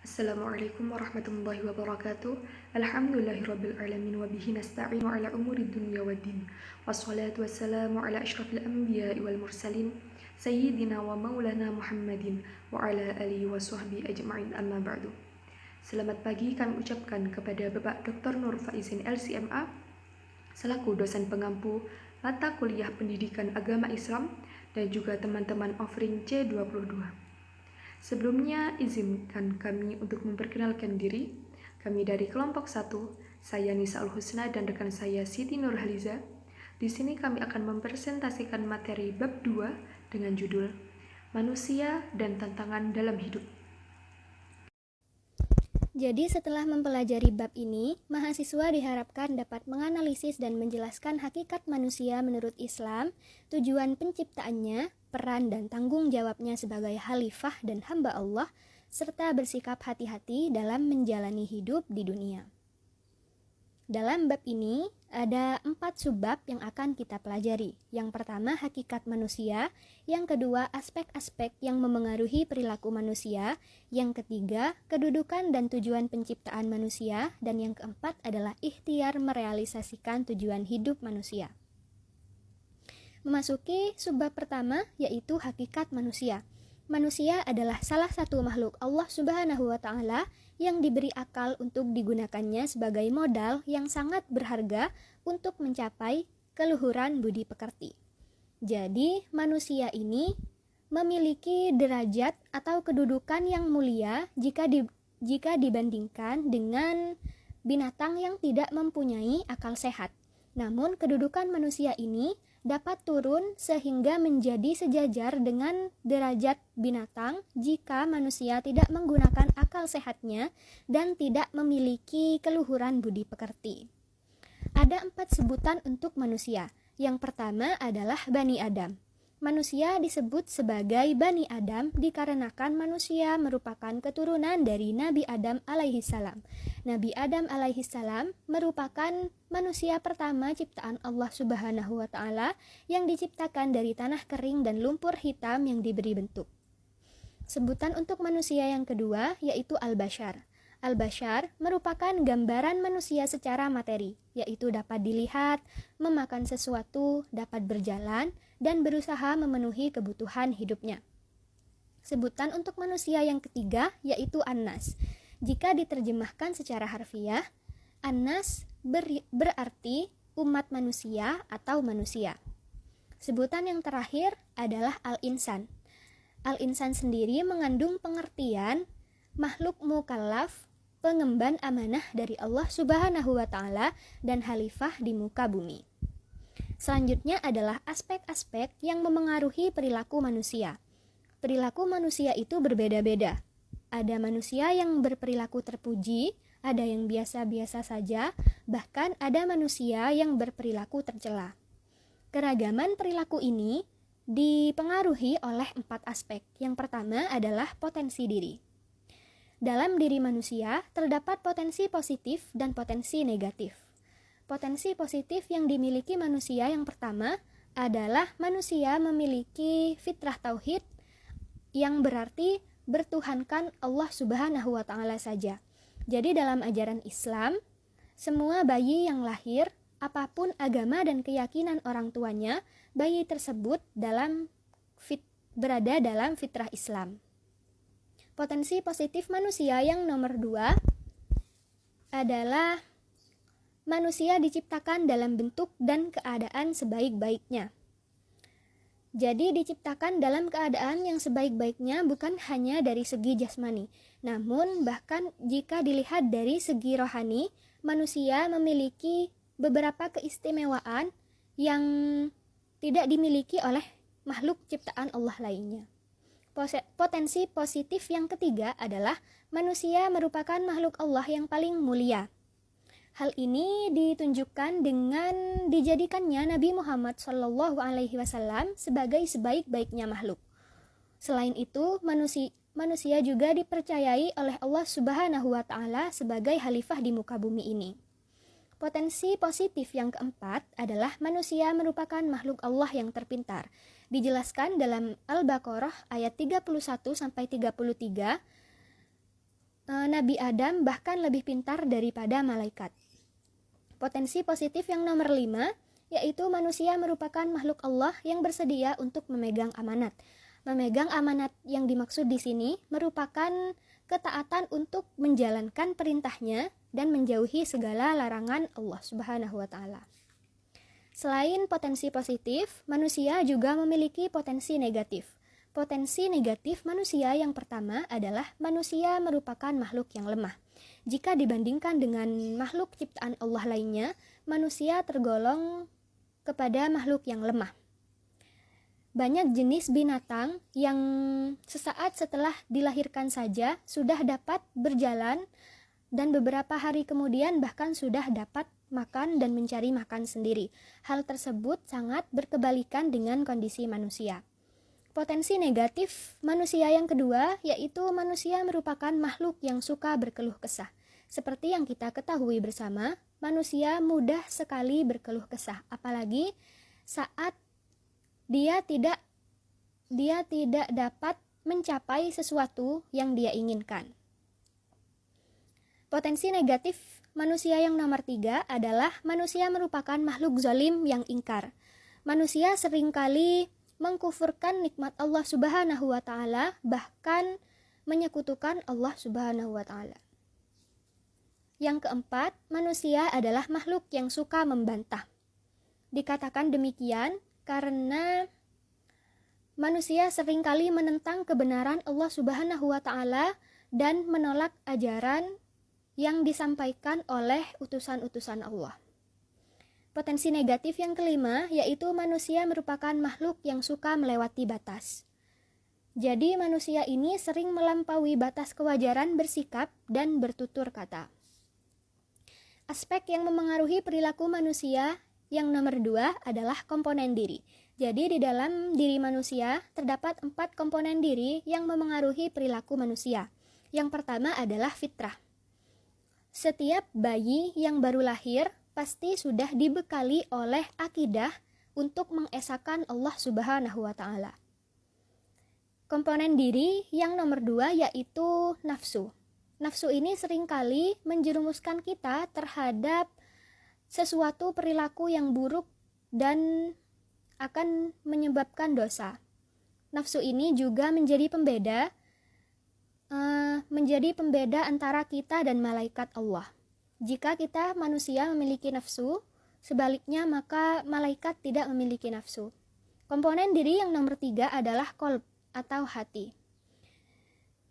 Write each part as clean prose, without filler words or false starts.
Assalamualaikum warahmatullahi wabarakatuh. Alhamdulillahirabbil alamin wa bihi nasta'inu ala umuri dunya waddin. Wassalatu wassalamu ala asyrafil anbiya'i wal mursalin sayyidina wa maulana Muhammadin wa ala alihi wa sahbihi ajma'in amma ba'du. Selamat pagi kami ucapkan kepada Bapak Dr. Nur Faizin LCMA selaku dosen pengampu mata kuliah Pendidikan Agama Islam dan juga teman-teman offering C22. Sebelumnya, izinkan kami untuk memperkenalkan diri. Kami dari kelompok 1, saya Nisa Al-Husna dan rekan saya Siti Nurhaliza. Di sini kami akan mempresentasikan materi bab 2 dengan judul Manusia dan Tantangan dalam Hidup. Jadi setelah mempelajari bab ini, mahasiswa diharapkan dapat menganalisis dan menjelaskan hakikat manusia menurut Islam, tujuan penciptaannya, peran dan tanggung jawabnya sebagai khalifah dan hamba Allah, serta bersikap hati-hati dalam menjalani hidup di dunia. Dalam bab ini, ada 4 subbab yang akan kita pelajari. Yang pertama, hakikat manusia. Yang kedua, aspek-aspek yang memengaruhi perilaku manusia. Yang ketiga, kedudukan dan tujuan penciptaan manusia. Dan yang keempat adalah ikhtiar merealisasikan tujuan hidup manusia. Memasuki subbab pertama, yaitu hakikat manusia. Manusia adalah salah satu makhluk Allah Subhanahu wa Ta'ala yang diberi akal untuk digunakannya sebagai modal yang sangat berharga untuk mencapai keluhuran budi pekerti. Jadi, manusia ini memiliki derajat atau kedudukan yang mulia jika dibandingkan dengan binatang yang tidak mempunyai akal sehat. Namun, kedudukan manusia ini dapat turun sehingga menjadi sejajar dengan derajat binatang jika manusia tidak menggunakan akal sehatnya dan tidak memiliki keluhuran budi pekerti. Ada 4 sebutan untuk manusia. Yang pertama adalah Bani Adam. Manusia disebut sebagai Bani Adam dikarenakan manusia merupakan keturunan dari Nabi Adam alaihissalam. Nabi Adam alaihissalam merupakan manusia pertama ciptaan Allah Subhanahu wa Ta'ala yang diciptakan dari tanah kering dan lumpur hitam yang diberi bentuk. Sebutan untuk manusia yang kedua yaitu Al-Bashar. Al-Bashar merupakan gambaran manusia secara materi, yaitu dapat dilihat, memakan sesuatu, dapat berjalan, dan berusaha memenuhi kebutuhan hidupnya. Sebutan untuk manusia yang ketiga yaitu An-Nas. Jika diterjemahkan secara harfiah, An-Nas berarti umat manusia atau manusia. Sebutan yang terakhir adalah Al-Insan. Al-Insan sendiri mengandung pengertian makhluk mukallaf, pengemban amanah dari Allah Subhanahu wa Ta'ala dan khalifah di muka bumi. Selanjutnya adalah aspek-aspek yang memengaruhi perilaku manusia. Perilaku manusia itu berbeda-beda. Ada manusia yang berperilaku terpuji, ada yang biasa-biasa saja, bahkan ada manusia yang berperilaku tercela. Keragaman perilaku ini dipengaruhi oleh 4 aspek. Yang pertama adalah potensi diri. Dalam diri manusia terdapat potensi positif dan potensi negatif. Potensi positif yang dimiliki manusia yang pertama adalah manusia memiliki fitrah tauhid yang berarti bertuhankan Allah Subhanahu wa Ta'ala saja. Jadi dalam ajaran Islam, semua bayi yang lahir, apapun agama dan keyakinan orang tuanya, bayi tersebut berada dalam fitrah Islam. Potensi positif manusia yang nomor 2 adalah manusia diciptakan dalam bentuk dan keadaan sebaik-baiknya. Jadi diciptakan dalam keadaan yang sebaik-baiknya bukan hanya dari segi jasmani, namun bahkan jika dilihat dari segi rohani, manusia memiliki beberapa keistimewaan yang tidak dimiliki oleh makhluk ciptaan Allah lainnya. Potensi positif yang ketiga adalah manusia merupakan makhluk Allah yang paling mulia. Hal ini ditunjukkan dengan dijadikannya Nabi Muhammad SAW sebagai sebaik-baiknya makhluk. Selain itu, manusia juga dipercayai oleh Allah Subhanahu wa Ta'ala sebagai khalifah di muka bumi ini. Potensi positif yang keempat adalah manusia merupakan makhluk Allah yang terpintar. Dijelaskan dalam Al-Baqarah ayat 31-33, Nabi Adam bahkan lebih pintar daripada malaikat. Potensi positif yang nomor 5, yaitu manusia merupakan makhluk Allah yang bersedia untuk memegang amanat. Memegang amanat yang dimaksud di sini merupakan ketaatan untuk menjalankan perintahnya dan menjauhi segala larangan Allah Subhanahu wa Ta'ala. Selain potensi positif, manusia juga memiliki potensi negatif. Potensi negatif manusia yang pertama adalah manusia merupakan makhluk yang lemah. Jika dibandingkan dengan makhluk ciptaan Allah lainnya, manusia tergolong kepada makhluk yang lemah. Banyak jenis binatang yang sesaat setelah dilahirkan saja sudah dapat berjalan dan beberapa hari kemudian bahkan sudah dapat makan dan mencari makan sendiri. Hal tersebut sangat berkebalikan dengan kondisi manusia. Potensi negatif manusia yang kedua, yaitu manusia merupakan makhluk yang suka berkeluh kesah. Seperti yang kita ketahui bersama, manusia mudah sekali berkeluh kesah, apalagi saat dia tidak dapat mencapai sesuatu yang dia inginkan. Potensi negatif manusia yang nomor 3 adalah manusia merupakan makhluk zalim yang ingkar. Manusia seringkali mengkufurkan nikmat Allah Subhanahu wa Ta'ala, bahkan menyekutukan Allah Subhanahu wa Ta'ala. Yang keempat, manusia adalah makhluk yang suka membantah. Dikatakan demikian karena manusia seringkali menentang kebenaran Allah Subhanahu wa Ta'ala dan menolak ajaran yang disampaikan oleh utusan-utusan Allah. Potensi negatif yang kelima, yaitu manusia merupakan makhluk yang suka melewati batas. Jadi manusia ini sering melampaui batas kewajaran bersikap dan bertutur kata. Aspek yang memengaruhi perilaku manusia yang nomor 2 adalah komponen diri. Jadi di dalam diri manusia terdapat 4 komponen diri yang memengaruhi perilaku manusia. Yang pertama adalah fitrah. Setiap bayi yang baru lahir pasti sudah dibekali oleh akidah untuk mengesahkan Allah Subhanahu wa Ta'ala. Komponen diri yang nomor 2 yaitu nafsu. Nafsu ini seringkali menjerumuskan kita terhadap sesuatu perilaku yang buruk dan akan menyebabkan dosa. Nafsu ini juga menjadi pembeda antara kita dan malaikat Allah. Jika kita manusia memiliki nafsu, sebaliknya maka malaikat tidak memiliki nafsu. Komponen diri yang nomor 3 adalah qalb atau hati.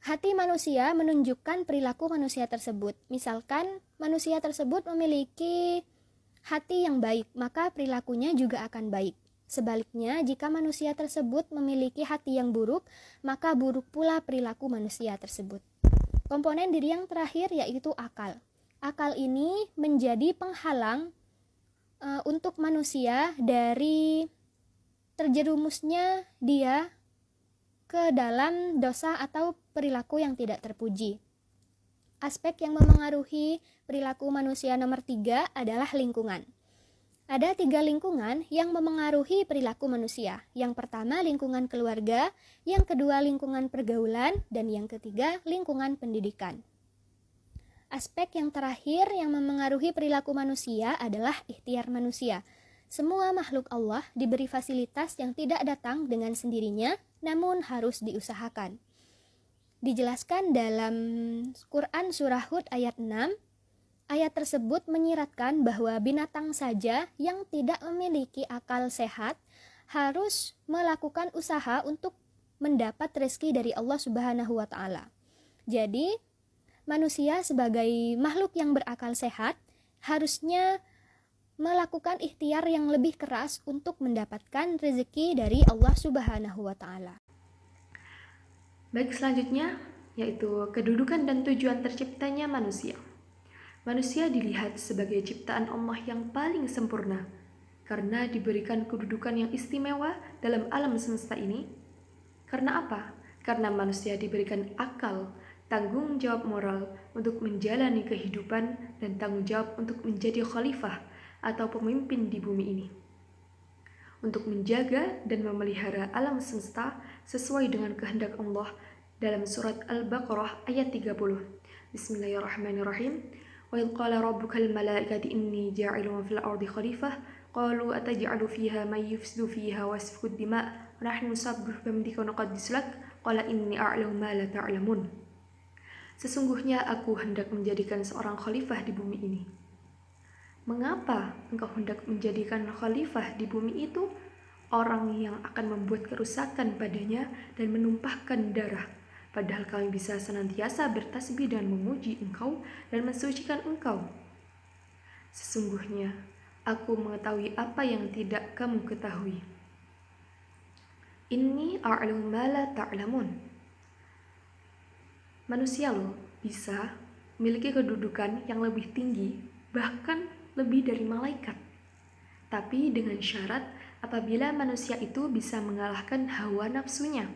Hati manusia menunjukkan perilaku manusia tersebut. Misalkan manusia tersebut memiliki hati yang baik, maka perilakunya juga akan baik. Sebaliknya, jika manusia tersebut memiliki hati yang buruk, maka buruk pula perilaku manusia tersebut. Komponen diri yang terakhir yaitu akal. Akal ini menjadi penghalang untuk manusia dari terjerumusnya dia ke dalam dosa atau perilaku yang tidak terpuji. Aspek yang memengaruhi perilaku manusia nomor 3 adalah lingkungan. Ada 3 lingkungan yang memengaruhi perilaku manusia. Yang pertama lingkungan keluarga, yang kedua lingkungan pergaulan, dan yang ketiga lingkungan pendidikan. Aspek yang terakhir yang memengaruhi perilaku manusia adalah ikhtiar manusia. Semua makhluk Allah diberi fasilitas yang tidak datang dengan sendirinya, namun harus diusahakan. Dijelaskan dalam Quran Surah Hud ayat 6, ayat tersebut menyiratkan bahwa binatang saja yang tidak memiliki akal sehat harus melakukan usaha untuk mendapat rezeki dari Allah Subhanahu wa Ta'ala. Jadi, manusia sebagai makhluk yang berakal sehat harusnya melakukan ikhtiar yang lebih keras untuk mendapatkan rezeki dari Allah Subhanahu wa Ta'ala. Baik, selanjutnya yaitu kedudukan dan tujuan terciptanya manusia. Manusia dilihat sebagai ciptaan Allah yang paling sempurna karena diberikan kedudukan yang istimewa dalam alam semesta ini. Karena apa? Karena manusia diberikan akal, tanggung jawab moral untuk menjalani kehidupan dan tanggung jawab untuk menjadi khalifah atau pemimpin di bumi ini, untuk menjaga dan memelihara alam semesta sesuai dengan kehendak Allah dalam surat Al-Baqarah ayat 30. Bismillahirrahmanirrahim. Wa idh qala rabbukal malaikati inni ja'ilun fil ardi khalifah qalu ataj'alu fiha man yufsidu fiha wa yasfiku ad-dima' wa nahnu nusabbihu bihamdika wa nuqaddis lak qala inni a'lamu ma la ta'lamun. Sesungguhnya aku hendak menjadikan seorang khalifah di bumi ini. Mengapa engkau hendak menjadikan khalifah di bumi itu? Orang yang akan membuat kerusakan padanya dan menumpahkan darah. Padahal kami bisa senantiasa bertasbih dan memuji engkau dan mensucikan engkau. Sesungguhnya aku mengetahui apa yang tidak kamu ketahui. Inni a'lamu ma la ta'lamun. Manusia loh bisa memiliki kedudukan yang lebih tinggi, bahkan lebih dari malaikat. Tapi dengan syarat apabila manusia itu bisa mengalahkan hawa nafsunya.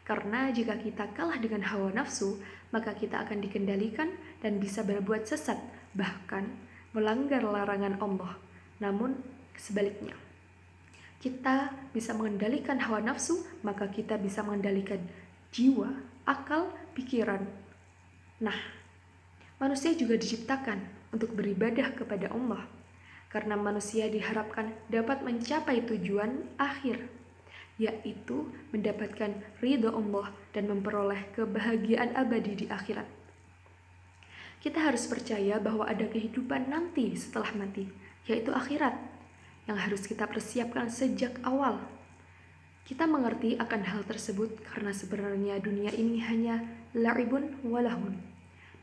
Karena jika kita kalah dengan hawa nafsu, maka kita akan dikendalikan dan bisa berbuat sesat, bahkan melanggar larangan Allah. Namun sebaliknya, kita bisa mengendalikan hawa nafsu, maka kita bisa mengendalikan jiwa, akal, pikiran. Nah, manusia juga diciptakan untuk beribadah kepada Allah. Karena manusia diharapkan dapat mencapai tujuan akhir, yaitu mendapatkan ridha Allah dan memperoleh kebahagiaan abadi di akhirat. Kita harus percaya bahwa ada kehidupan nanti setelah mati, yaitu akhirat, yang harus kita persiapkan sejak awal. Kita mengerti akan hal tersebut karena sebenarnya dunia ini hanya la'ibun walahun.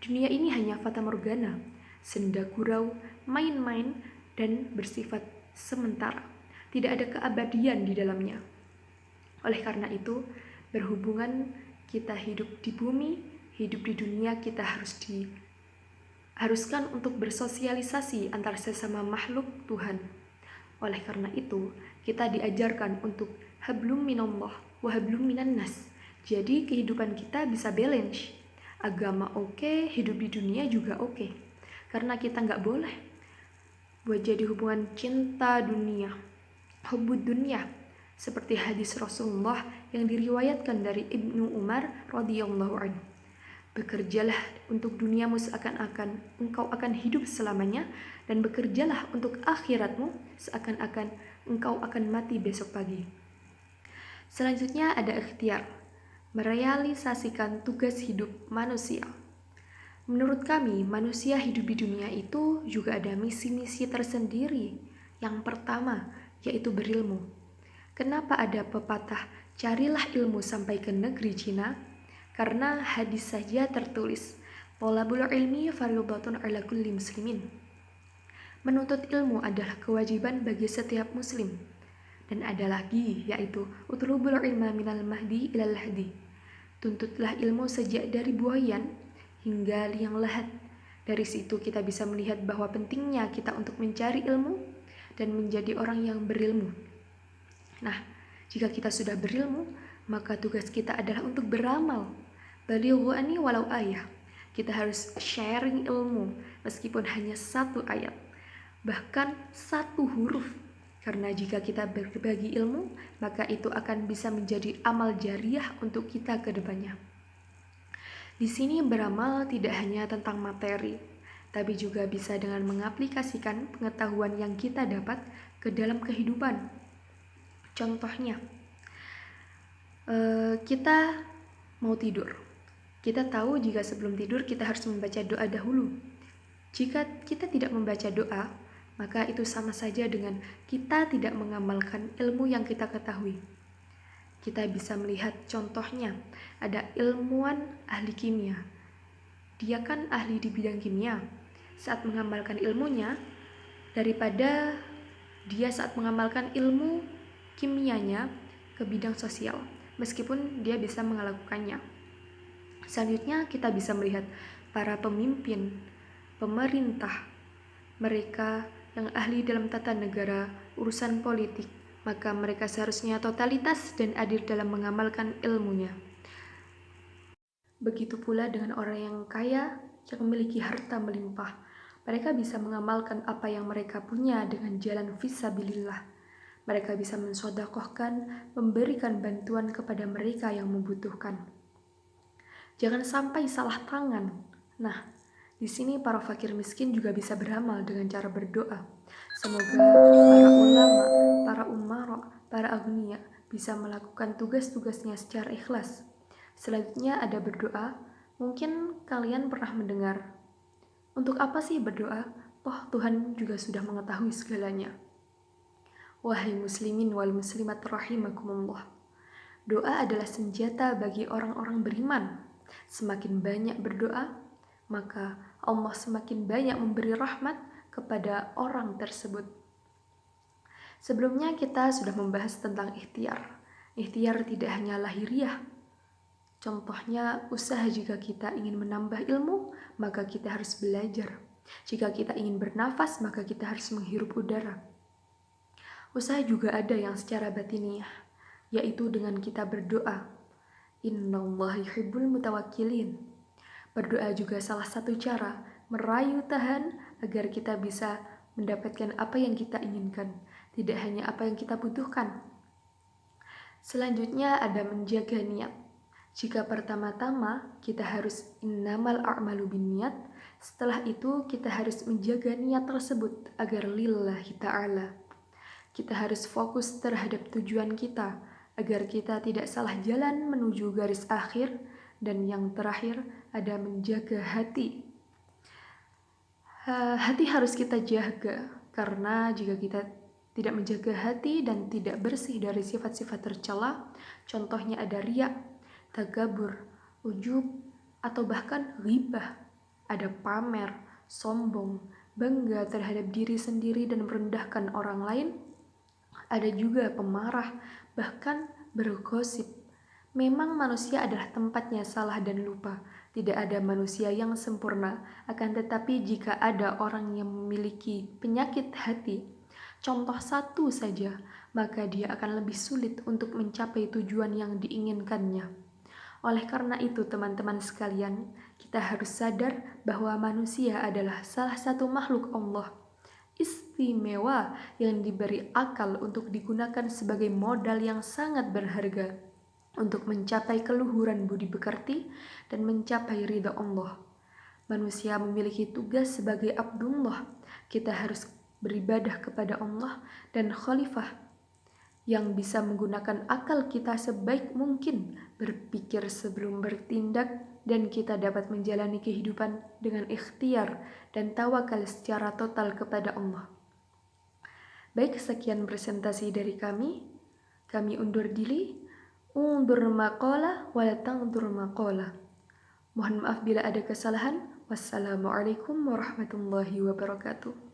Dunia ini hanya fata morgana, senda gurau, main-main, dan bersifat sementara. Tidak ada keabadian di dalamnya. Oleh karena itu, berhubungan kita hidup di bumi, hidup di dunia, kita diharuskan untuk bersosialisasi antar sesama makhluk Tuhan. Oleh karena itu, kita diajarkan untuk hablum minallah wa hablum minan nas. Jadi kehidupan kita bisa balance. Agama oke, hidup di dunia juga oke. Karena kita nggak boleh buat jadi hubungan cinta dunia, hubbud dunia, seperti hadis Rasulullah yang diriwayatkan dari Ibnu Umar radhiyallahu anhu. Bekerjalah untuk duniamu seakan-akan engkau akan hidup selamanya, dan bekerjalah untuk akhiratmu seakan-akan engkau akan mati besok pagi. Selanjutnya ada ikhtiar, merealisasikan tugas hidup manusia. Menurut kami, manusia hidup di dunia itu juga ada misi-misi tersendiri. Yang pertama, yaitu berilmu. Kenapa ada pepatah, carilah ilmu sampai ke negeri Cina? Karena hadis saja tertulis, thalabul ilmi fardhatun ala kulli muslimin. Menuntut ilmu adalah kewajiban bagi setiap muslim. Dan ada lagi, yaitu utlubul ilma minal mahdi ilal hadi. Tuntutlah ilmu sejak dari buayan hingga liang lahat. Dari situ kita bisa melihat bahwa pentingnya kita untuk mencari ilmu dan menjadi orang yang berilmu. Nah, jika kita sudah berilmu, maka tugas kita adalah untuk beramal. Balighu anni walau ayah. Kita harus sharing ilmu meskipun hanya satu ayat, bahkan satu huruf. Karena jika kita berbagi ilmu, maka itu akan bisa menjadi amal jariah untuk kita ke depannya. Di sini beramal tidak hanya tentang materi, tapi juga bisa dengan mengaplikasikan pengetahuan yang kita dapat ke dalam kehidupan. Contohnya, kita mau tidur. Kita tahu jika sebelum tidur kita harus membaca doa dahulu. Jika kita tidak membaca doa, maka itu sama saja dengan kita tidak mengamalkan ilmu yang kita ketahui. Kita bisa melihat contohnya, ada ilmuwan ahli kimia. Dia kan ahli di bidang kimia. Saat mengamalkan ilmunya, daripada dia saat mengamalkan ilmu kimianya ke bidang sosial, meskipun dia bisa melakukannya. Selanjutnya kita bisa melihat para pemimpin, pemerintah, mereka yang ahli dalam tata negara, urusan politik, maka mereka seharusnya totalitas dan adil dalam mengamalkan ilmunya. Begitu pula dengan orang yang kaya, yang memiliki harta melimpah. Mereka bisa mengamalkan apa yang mereka punya dengan jalan fisabilillah. Mereka bisa mensedekahkan, memberikan bantuan kepada mereka yang membutuhkan. Jangan sampai salah tangan Nah, di sini para fakir miskin juga bisa beramal dengan cara berdoa. Semoga para ulama, para umara, para agniya bisa melakukan tugas-tugasnya secara ikhlas. Selanjutnya ada berdoa. Mungkin kalian pernah mendengar, untuk apa sih berdoa? Toh Tuhan juga sudah mengetahui segalanya. Wahai muslimin wal muslimat rahimakumullah. Doa adalah senjata bagi orang-orang beriman. Semakin banyak berdoa, maka Allah semakin banyak memberi rahmat kepada orang tersebut. Sebelumnya kita sudah membahas tentang ikhtiar. Ikhtiar tidak hanya lahiriah. Contohnya, usaha jika kita ingin menambah ilmu, maka kita harus belajar. Jika kita ingin bernafas, maka kita harus menghirup udara. Usaha juga ada yang secara batiniah, yaitu dengan kita berdoa. Innallaha yuhibbul mutawakkilin. Berdoa juga salah satu cara merayu Tuhan agar kita bisa mendapatkan apa yang kita inginkan, tidak hanya apa yang kita butuhkan. Selanjutnya ada menjaga niat. Jika pertama-tama kita harus innamal a'malu binniyat, setelah itu kita harus menjaga niat tersebut agar lillahi ta'ala. Kita harus fokus terhadap tujuan kita agar kita tidak salah jalan menuju garis akhir. Dan yang terakhir ada menjaga hati. Hati harus kita jaga, karena jika kita tidak menjaga hati dan tidak bersih dari sifat-sifat tercela, contohnya ada riya, takabur, ujub, atau bahkan ghibah, ada pamer, sombong, bangga terhadap diri sendiri dan merendahkan orang lain, ada juga pemarah, bahkan bergosip. Memang manusia adalah tempatnya salah dan lupa. Tidak ada manusia yang sempurna. Akan tetapi jika ada orang yang memiliki penyakit hati, contoh satu saja, maka dia akan lebih sulit untuk mencapai tujuan yang diinginkannya. Oleh karena itu, teman-teman sekalian, kita harus sadar bahwa manusia adalah salah satu makhluk Allah istimewa yang diberi akal untuk digunakan sebagai modal yang sangat berharga untuk mencapai keluhuran budi pekerti dan mencapai ridha Allah. Manusia memiliki tugas sebagai Abdullah. Kita harus beribadah kepada Allah dan khalifah yang bisa menggunakan akal kita sebaik mungkin, berpikir sebelum bertindak, dan kita dapat menjalani kehidupan dengan ikhtiar dan tawakal secara total kepada Allah. Baik, sekian presentasi dari kami. Kami undur diri. Undur maqala wa la tangdur maqala. Mohon maaf bila ada kesalahan. Wassalamualaikum warahmatullahi wabarakatuh.